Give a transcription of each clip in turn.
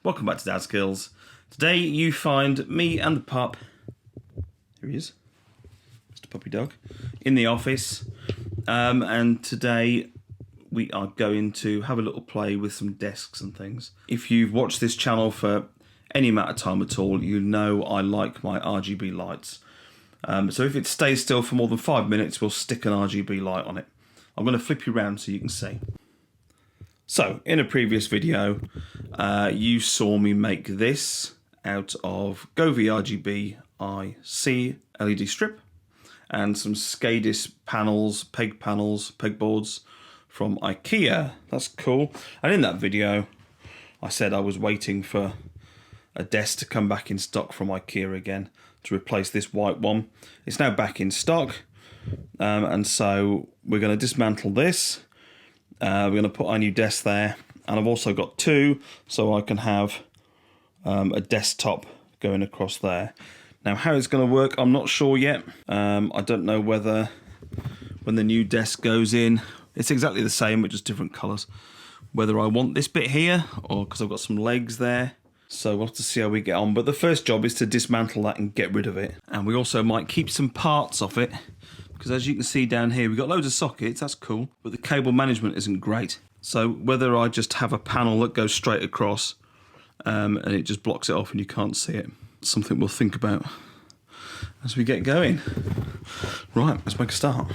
Welcome back to Dadskillz. Today you find me and the pup, here he is, Mr. Puppy Dog, in the office. And today we are going to have a little play with some desks and things. If you've watched this channel for any amount of time at all, you know I like my RGB lights. So if it stays still for more than 5 minutes, we'll stick an RGB light on it. I'm going to flip you around so you can see. So, in a previous video, you saw me make this out of Govee RGB IC LED strip and some Skadis panels, pegboards from IKEA. That's cool. And in that video, I said I was waiting for a desk to come back in stock from IKEA again to replace this white one. It's now back in stock, and so we're going to dismantle this. We're going to put our new desk there, and I've also got two, so I can have a desktop going across there. Now, how it's going to work, I'm not sure yet. I don't know whether when the new desk goes in, it's exactly the same, but just different colours. Whether I want this bit here, or because I've got some legs there. So we'll have to see how we get on. But the first job is to dismantle that and get rid of it. And we also might keep some parts off it, because as you can see down here, we've got loads of sockets, that's cool, but the cable management isn't great. So whether I just have a panel that goes straight across and it just blocks it off and you can't see it, something we'll think about as we get going. Right, let's make a start.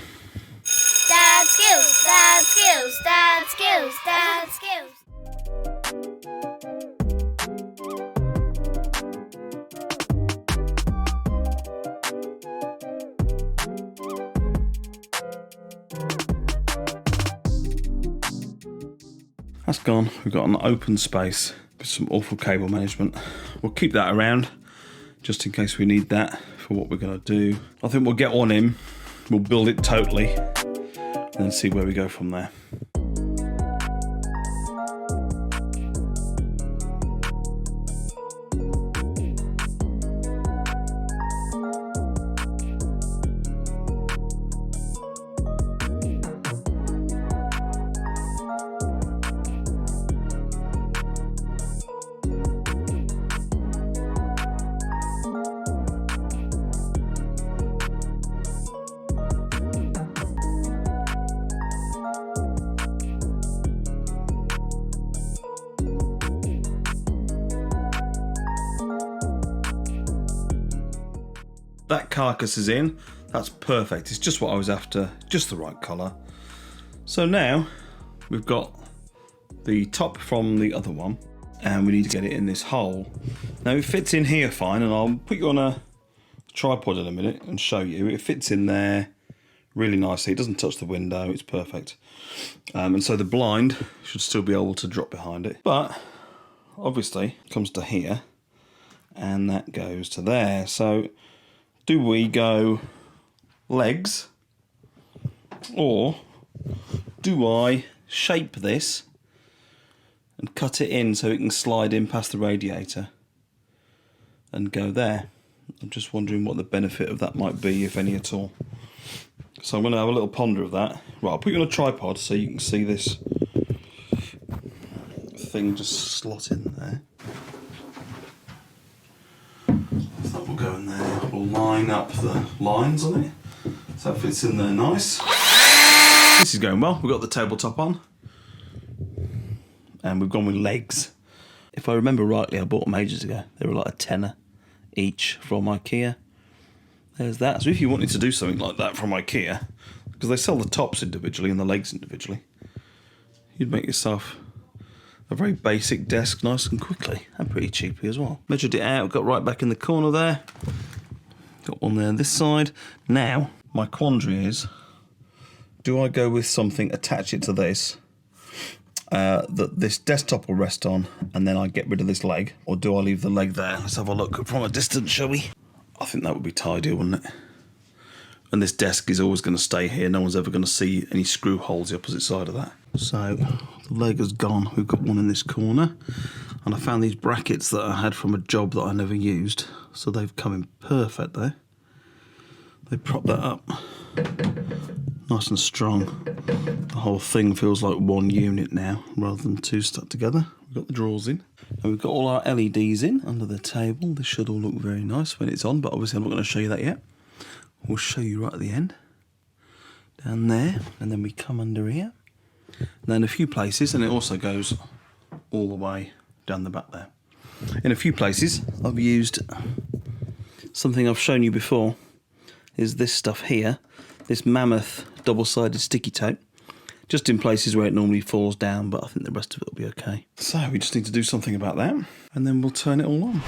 Dadskillz, Dadskillz, Dadskillz, Dadskillz. That's gone. We've got an open space with some awful cable management. We'll keep that around just in case we need that for what we're going to do. I think we'll get one in, we'll build it totally, and then see where we go from there. That carcass is in, that's perfect, it's just what I was after, just the right colour. So now we've got the top from the other one and we need to get it in this hole. Now it fits in here fine, and I'll put you on a tripod in a minute and show you. It fits in there really nicely, it doesn't touch the window, it's perfect. And so the blind should still be able to drop behind it, but obviously it comes to here and that goes to there. So do we go legs, or do I shape this and cut it in so it can slide in past the radiator and go there? I'm just wondering what the benefit of that might be, if any at all. So I'm going to have a little ponder of that. Right, I'll put you on a tripod so you can see this thing just slot in there. That will go in there. We'll line up the lines on it so that fits in there nice. This is going well. We've got the tabletop on and we've gone with legs. If I remember rightly, I bought them ages ago. They were like a tenner each from IKEA. There's that. So if you wanted to do something like that from IKEA, because they sell the tops individually and the legs individually, you'd make yourself a very basic desk nice and quickly, and pretty cheaply as well. Measured it out, got right back in the corner there. Got one there on this side. Now, my quandary is, do I go with something, attach it to this, that this desktop will rest on, and then I get rid of this leg, or do I leave the leg there? Let's have a look from a distance, shall we? I think that would be tidier, wouldn't it? And this desk is always going to stay here. No one's ever going to see any screw holes the opposite side of that. So the leg has gone. We've got one in this corner. And I found these brackets that I had from a job that I never used. So they've come in perfect there. They prop that up Nice and strong. The whole thing feels like one unit now, rather than two stuck together. We've got the drawers in. And we've got all our LEDs in under the table. This should all look very nice when it's on, but obviously I'm not going to show you that yet. We'll show you right at the end. Down there, and then we come under here. And then a few places, and it also goes all the way down the back there. In a few places, I've used something I've shown you before, is this stuff here, this mammoth double-sided sticky tape, just in places where it normally falls down, but I think the rest of it will be okay. So we just need to do something about that, and then we'll turn it all on.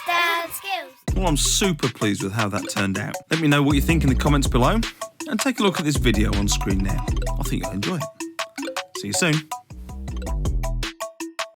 Dadskillz. Well, I'm super pleased with how that turned out. Let me know what you think in the comments below, and take a look at this video on screen now. I think you'll enjoy it. See you soon.